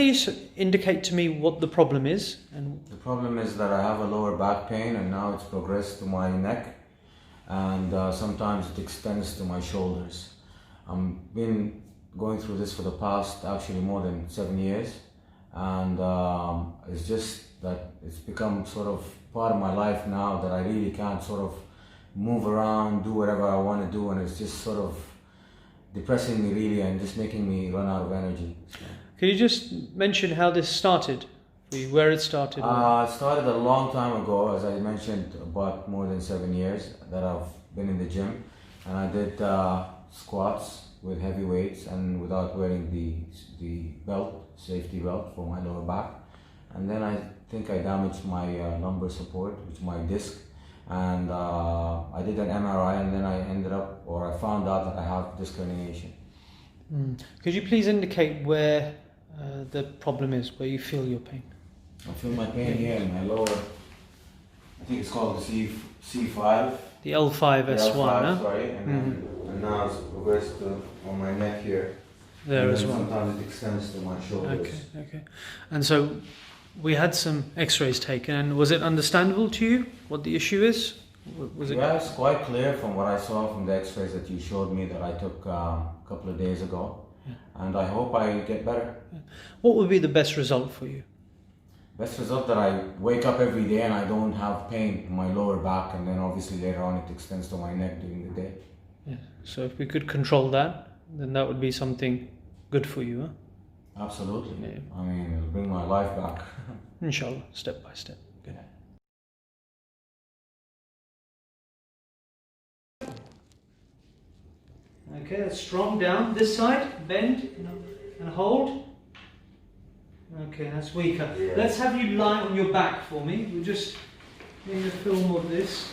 please indicate to me what the problem is? And the problem is that I have a lower back pain, and now it's progressed to my neck, and sometimes it extends to my shoulders. I've been going through this for the past actually more than 7 years, and it's just that it's become sort of part of my life now, that I really can't sort of move around, do whatever I want to do, and it's just sort of depressing me really, and just making me run out of energy. So. Can you just mention how this started, where it started? It started a long time ago, as I mentioned, about more than 7 years that I've been in the gym, and I did squats with heavy weights and without wearing the belt, safety belt for my lower back. And then I think I damaged my lumbar support, which is my disc, and I did an MRI, and then I found out that I have disc herniation. Could you please indicate where the problem is, where you feel your pain? I feel my pain here in my lower, I think it's called the C5. The L5S1, huh? Sorry, and now it's progressed on my neck here. There and as well. Sometimes it extends to my shoulders. Okay. And so we had some x-rays taken, and was it understandable to you what the issue is? Was it? Yeah, it's quite clear from what I saw from the x-rays that you showed me that I took a couple of days ago. Yeah. And I hope I get better. Yeah. What would be the best result for you? Best result that I wake up every day and I don't have pain in my lower back, and then obviously later on it extends to my neck during the day. Yeah. So if we could control that, then that would be something good for you, huh? Absolutely. Yeah. I mean, it'll bring my life back. Inshallah, step by step. Good. Okay, that's strong. Down this side, bend and hold. Okay, that's weaker. Yeah. Let's have you lie on your back for me. We're just doing a film of this.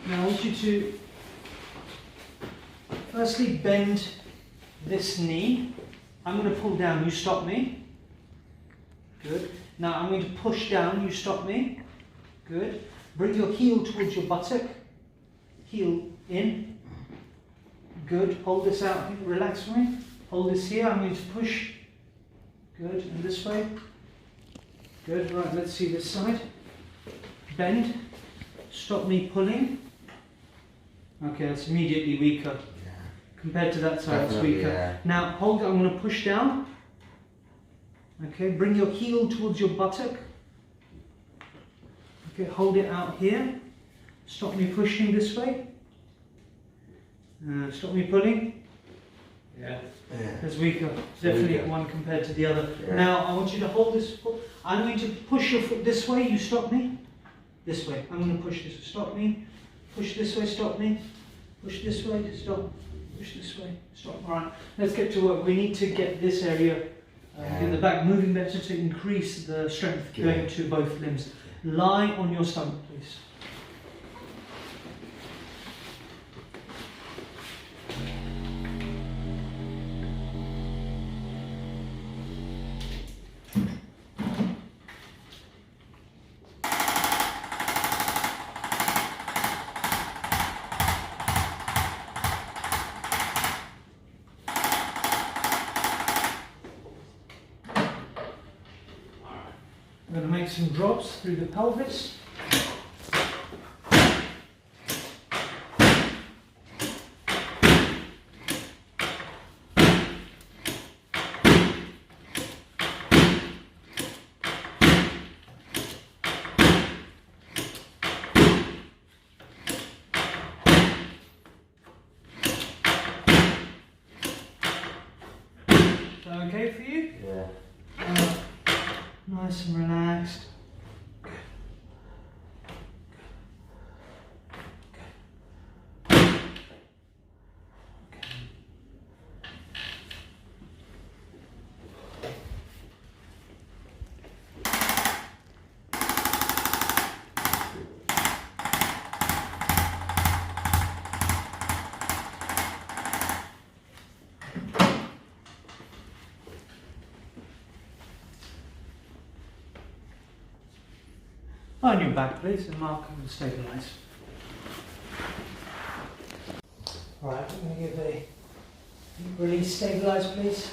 Now I want you to firstly bend this knee. I'm going to pull down, you stop me. Good. Now I'm going to push down, you stop me. Good. Bring your heel towards your buttock. Heel in. Good. Hold this out. Relax for me. Hold this here. I'm going to push. Good. And this way. Good. Right. Let's see this side. Bend. Stop me pulling. Okay. That's immediately weaker. Yeah. Compared to that side, it's weaker. Yeah. Now hold. I'm going to push down. Okay. Bring your heel towards your buttock. Okay. Hold it out here. Stop me pushing this way. Stop me pulling. Yeah. It's weaker. Definitely one compared to the other. Yeah. Now I want you to hold this foot. I'm going to push your foot this way. You stop me. This way. I'm going to push this way. Stop me. Push this way. Stop me. Push this way. Stop. Push this way. Stop. All right. Let's get to work. We need to get this area in the back moving better to increase the strength going to both limbs. Lie on your stomach, please. I'm going to make some drops through the pelvis. Is that okay for you? Yeah. Nice and relaxed. On your back, please, and Mark will stabilise. Alright, I'm going to give a deep release, stabilise, please.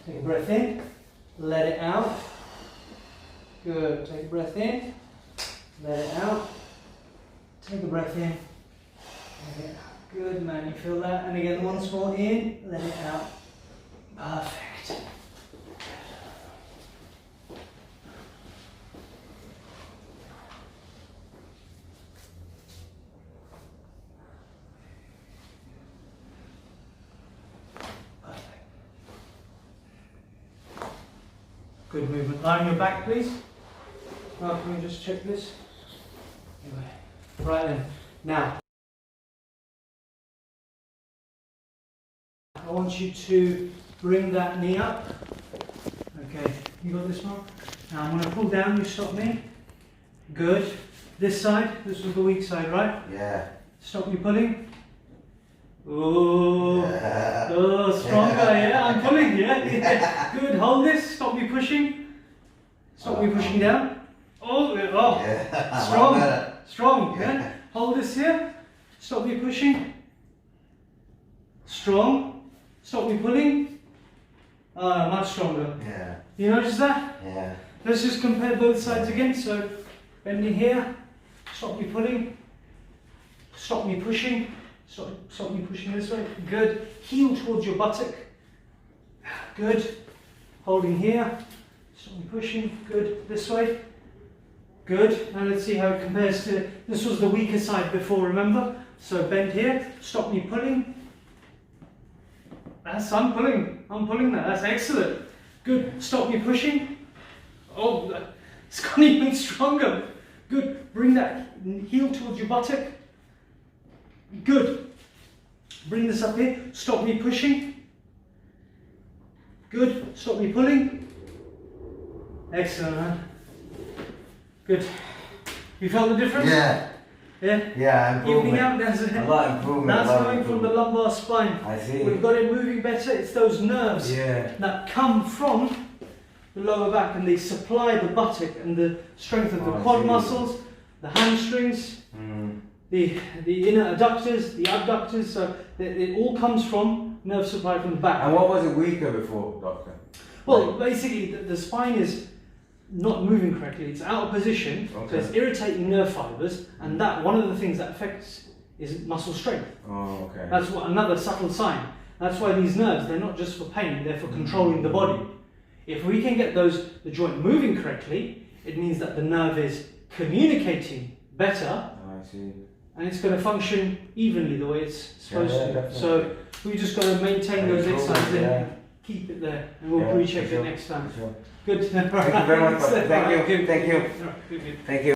Take a breath in, let it out. Good. Take a breath in, let it out. Take a breath in, let it out. Good man, you feel that? And again, once more in, let it out. Perfect. Good movement. Lie on your back, please. Now, can we just check this? Anyway. Right then. Now, I want you to bring that knee up. Okay, you got this one? Now I'm going to pull down, you stop me. Good. This side, this was the weak side, right? Yeah. Stop me pulling. Oh, Yeah. oh, stronger, yeah, I'm pulling, yeah. Good, hold this, stop me pushing. Stop me pushing down. Oh, oh, Yeah. strong, strong, yeah. Hold this here, stop me pushing. Strong, stop me pulling. Much stronger. Yeah. You notice that? Yeah. Let's just compare both sides again. So, bending here, stop me pulling. Stop me pushing. Stop me pushing this way. Good. Heel towards your buttock. Good. Holding here. Stop me pushing. Good. This way. Good. Now let's see how it compares to, this was the weaker side before, remember? So bend here. Stop me pulling. I'm pulling that. That's excellent. Good. Stop me pushing. Oh, it's gone even stronger. Good. Bring that heel towards your buttock. Good. Bring this up here. Stop me pushing. Good. Stop me pulling. Excellent, man. Good. You felt the difference? Yeah. Yeah? Yeah, improvement. Evening out, that's A lot improvement. That's a lot coming from the improvement. lumbar spine. I see. We've got it moving better. It's those nerves Yeah. that come from the lower back and they supply the buttock and the strength of the I quad see. muscles, the hamstrings, the inner adductors, the abductors. So it all comes from nerve supply from the back. And what was it weaker before, doctor? Well, basically, the spine is not moving correctly. It's out of position, so Okay. it's irritating nerve fibers, and that one of the things that affects is muscle strength. Oh, okay. That's what another subtle sign. That's why these nerves, they're not just for pain, they're for controlling the body. If we can get the joint moving correctly, it means that the nerve is communicating better, I see. and it's going to function evenly the way it's supposed Yeah, to. definitely. So we just got to maintain those Improvement, exercises yeah. and keep it there, and we'll Yeah, recheck for sure, it next time. for sure. Good. Thank you very much. Thank you. Thank you. Good. Thank you.